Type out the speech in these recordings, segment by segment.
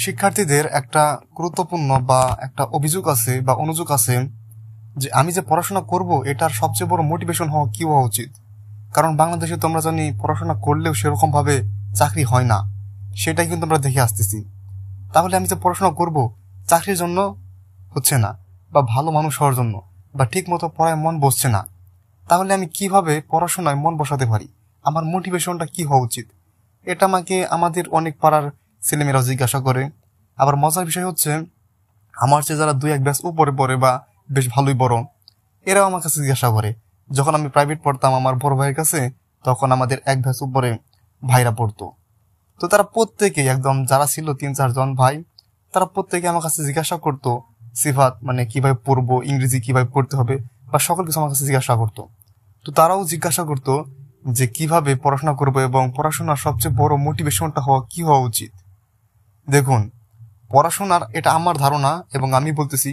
শিক্ষার্থীদের একটা গুরুত্বপূর্ণ বা একটা অভিযোগ আছে বা অনুযোগ আছে যে আমি যে পড়াশোনা করব এটার সবচেয়ে বড় মোটিভেশন হওয়া কি হওয়া উচিত। কারণ বাংলাদেশে তো আমরা জানি পড়াশোনা করলেও সেরকম ভাবে চাকরি হয় না, সেটাই কিন্তু আমরা দেখে আসতেছি। তাহলে আমি যে পড়াশোনা করব চাকরির জন্য হচ্ছে না, বা ভালো মানুষ হওয়ার জন্য, বা ঠিক মতো পড়ায় মন বসছে না, তাহলে আমি কিভাবে পড়াশোনায় মন বসাতে পারি? আমার মোটিভেশনটা কি হওয়া উচিত? এটা আমাকে আমাদের অনেক পাড়ার ছেলেমেয়েরাও জিজ্ঞাসা করে। আবার মজার বিষয় হচ্ছে, আমার চেয়ে যারা 2-1 ব্যাচ উপরে পড়ে বা বেশ ভালোই বড়, এরাও আমার কাছে জিজ্ঞাসা করে। যখন আমি প্রাইভেট পড়তাম আমার বড় ভাইয়ের কাছে, তখন আমাদের 1 ব্যাচ উপরে ভাইরা পড়তো। তো তারা প্রত্যেকেই একদম যারা ছিল 3-4 জন ভাই, তারা প্রত্যেকে আমার কাছে জিজ্ঞাসা করতো সিফাত মানে কিভাবে পড়বো, ইংরেজি কিভাবে পড়তে হবে, বা সকল কিছু আমার কাছে জিজ্ঞাসা করতো। তো তারাও জিজ্ঞাসা করতো যে কিভাবে পড়াশোনা করবো এবং পড়াশোনার সবচেয়ে বড় মোটিভেশনটা হওয়া কি হওয়া উচিত। দেখুন, পড়াশোনার এটা আমার ধারণা এবং আমি বলতেছি,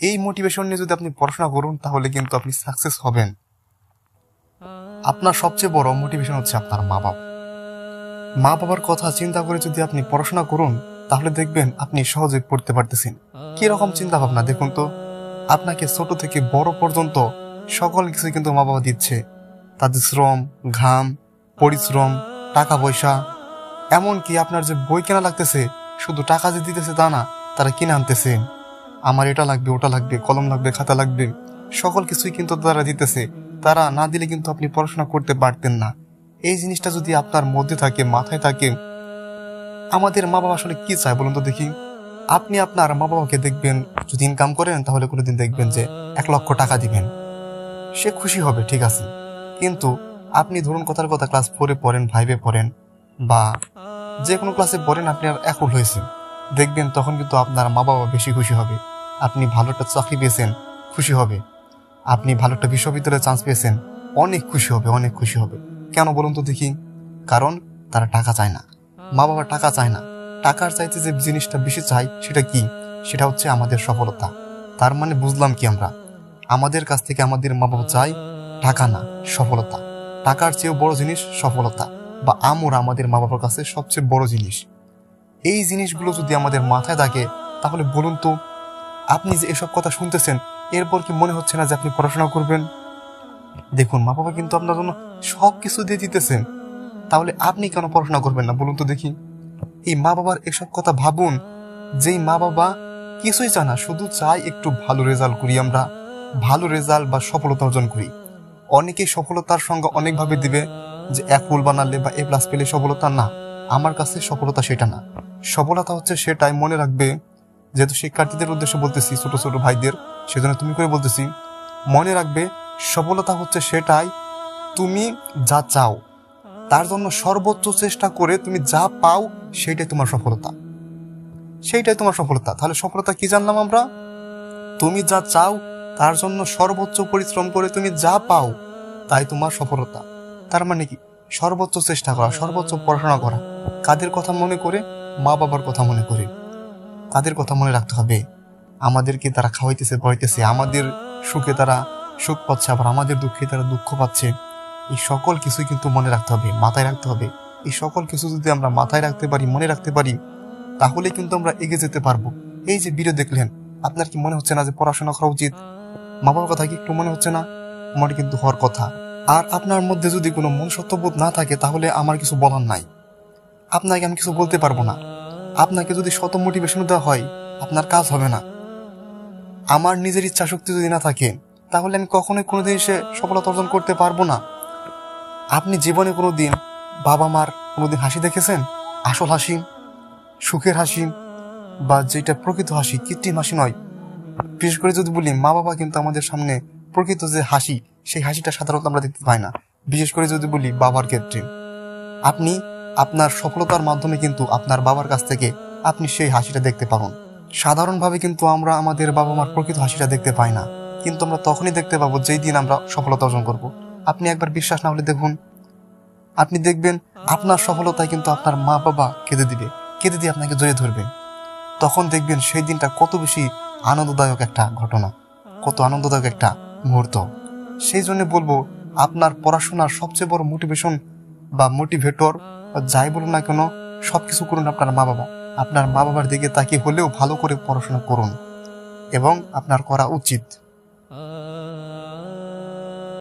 এই মোটিভেশন নিয়ে যদি আপনি পড়াশোনা করুন তাহলে কিন্তু আপনি সাকসেস হবেন। আপনার সবচেয়ে বড় মোটিভেশন হচ্ছে আপনার মা বাবা। মা বাবার কথা চিন্তা করে যদি আপনি পড়াশোনা করুন তাহলে দেখবেন আপনি সহজে পড়তে পারতেছেন। কিরকম চিন্তা ভাবনা দেখুন তো, আপনাকে ছোট থেকে বড় পর্যন্ত সকল কিছু কিন্তু মা বাবা দিচ্ছে। তাদের শ্রম, ঘাম, পরিশ্রম, টাকা পয়সা, এমনকি আপনার যে বই কেনা লাগতেছে, শুধু টাকা যে দিতেছে তা না, তারা কিনে আনতেছে। আমার এটা লাগবে, ওটা লাগবে, কলম লাগবে, খাতা লাগবে, সকল কিছুই কিন্তু তারা দিতেছে। তারা না দিলে কিন্তু আপনি পড়াশোনা করতে পারতেন না। এই জিনিসটা যদি আপনার মধ্যে থাকে, মাথায় থাকে, আমাদের মা বাবা আসলে কি চায় বলুন তো দেখি। আপনি আপনার মা বাবাকে দেখবেন, যদি ইনকাম করেন তাহলে কোনোদিন দেখবেন যে 1 লক্ষ টাকা দিবেন, সে খুশি হবে, ঠিক আছে। কিন্তু আপনি ধরুন কথার কথা ক্লাস 4-এ পড়েন, 5-এ পড়েন, বা যে কোনো ক্লাসে পড়েন, আপনি আর একল হয়েছেন, দেখবেন তখন কিন্তু আপনার মা বাবা বেশি খুশি হবে। আপনি ভালো একটা চাকরি পেয়েছেন, খুশি হবে। আপনি ভালো একটা বিশ্ববিদ্যালয়ে চান্স পেয়েছেন, অনেক খুশি হবে, অনেক খুশি হবে। কেন বলুন তো দেখি? কারণ তারা টাকা চায় না, মা বাবা টাকা চায় না। টাকার চাইতে যে জিনিসটা বেশি চাই সেটা কি? সেটা হচ্ছে আমাদের সফলতা। তার মানে বুঝলাম কি, আমরা আমাদের কাছ থেকে আমাদের মা বাবা চাই টাকা না, সফলতা। টাকার চেয়েও বড় জিনিস সফলতা, বা আমরা আমাদের মা বাবার কাছে সবচেয়ে বড় জিনিস। এই জিনিসগুলো যদি আমাদের মাথায় থাকে তাহলে বলুন তো, আপনি যে এসব কথা শুনতেছেন এরপর কি মনে হচ্ছে না যে আপনি পড়াশোনা করবেন? দেখুন, মা বাবা কিন্তু আপনার জন্য সব কিছু দিয়ে দিতেছেন, তাহলে আপনি কেন পড়াশোনা করবেন না বলুন তো দেখি। এই মা বাবার এসব কথা ভাবুন, যেই মা বাবা কিছুই চায় না, শুধু চায় একটু ভালো রেজাল্ট করি আমরা, ভালো রেজাল্ট বা সফলতা অর্জন করি। অনেকেই সফলতার সঙ্গে অনেকভাবে দিবে যে A+ বানালে বা A+ পেলে সফলতা। না, আমার কাছে সফলতা সেটা না। সফলতা হচ্ছে সেটাই, মনে রাখবে, যেহেতু শিক্ষার্থীদের উদ্দেশ্যে বলতেছি, ছোট ছোট ভাইদের, সেজন্য তুমি করে বলতেছি, মনে রাখবে সফলতা হচ্ছে সেটাই তুমি যা চাও তার জন্য সর্বোচ্চ চেষ্টা করে তুমি যা পাও সেইটাই তোমার সফলতা, সেইটাই তোমার সফলতা। তাহলে সফলতা কি জানলাম আমরা? তুমি যা চাও তার জন্য সর্বোচ্চ পরিশ্রম করে তুমি যা পাও তাই তোমার সফলতা। তার মানে কি? সর্বোচ্চ চেষ্টা করা, সর্বোচ্চ পড়াশোনা করা। কাদের কথা মনে করে? মা বাবার কথা মনে করে। তাদের কথা মনে রাখতে হবে। আমাদেরকে তারা খাওয়াইতেছে, পড়াইতেছে, আমাদের সুখে তারা সুখ পাচ্ছে, আবার আমাদের দুঃখে তারা দুঃখ পাচ্ছে। এই সকল কিছুই কিন্তু মনে রাখতে হবে, মাথায় রাখতে হবে। এই সকল কিছু যদি আমরা মাথায় রাখতে পারি, মনে রাখতে পারি, তাহলে কিন্তু আমরা এগিয়ে যেতে পারবো। এই যে ভিডিও দেখলেন, আপনার কি মনে হচ্ছে না যে পড়াশোনা করা উচিত? মা বাবার কথা কি একটু মনে হচ্ছে না? আমার কিন্তু হওয়ার কথা। আর আপনার মধ্যে যদি কোনো মনুষ্যত্ববোধ না থাকে তাহলে আমার কিছু বলার নাই, আপনাকে আমি কিছু বলতে পারবো না। আপনাকে যদি শত মোটিভেশন দেওয়া হয়, আপনার কাজ হবে না। আমার নিজের ইচ্ছা শক্তি যদি না থাকে তাহলে আমি কখনোই কোনোদিন সে সফলতা অর্জন করতে পারবো না। আপনি জীবনে কোনোদিন বাবা মার কোনোদিন হাসি দেখেছেন? আসল হাসি, সুখের হাসি, বা যেটা প্রকৃত হাসি, কৃত্রিম হাসি নয়। বিশেষ করে যদি বলি, মা বাবা কিন্তু আমাদের সামনে প্রকৃত যে হাসি, সেই হাসিটা সাধারণত আমরা দেখতে পাই না। বিশেষ করে যদি বলি বাবার ক্ষেত্রে, আপনি আপনার সফলতার মাধ্যমে কিন্তু আপনার বাবার কাছ থেকে আপনি সেই হাসিটা দেখতে পাবেন। সাধারণভাবে কিন্তু আমরা আমাদের বাবা মার প্রকৃত হাসিটা দেখতে পাই না, কিন্তু আমরা তখনই দেখতে পাবো যেই দিন আমরা সফলতা অর্জন করব। আপনি একবার বিশ্বাস না হলে দেখুন, আপনি দেখবেন আপনার সফলতায় কিন্তু আপনার মা বাবা কেঁদে দিবে, কেঁদে দিয়ে আপনাকে জড়িয়ে ধরবে। তখন দেখবেন সেই দিনটা কত বেশি আনন্দদায়ক একটা ঘটনা, কত আনন্দদায়ক একটা মুহূর্ত। সেই জন্য বলবো, আপনার পড়াশোনার সবচেয়ে বড় মোটিভেশন বা মোটিভেটর যাই বলুন না কেন, সবকিছু করুন আপনার মা বাবা। আপনার মা বাবার দিকে তাকিয়ে হলেও ভালো করে পড়াশোনা করুন এবং আপনার করা উচিত।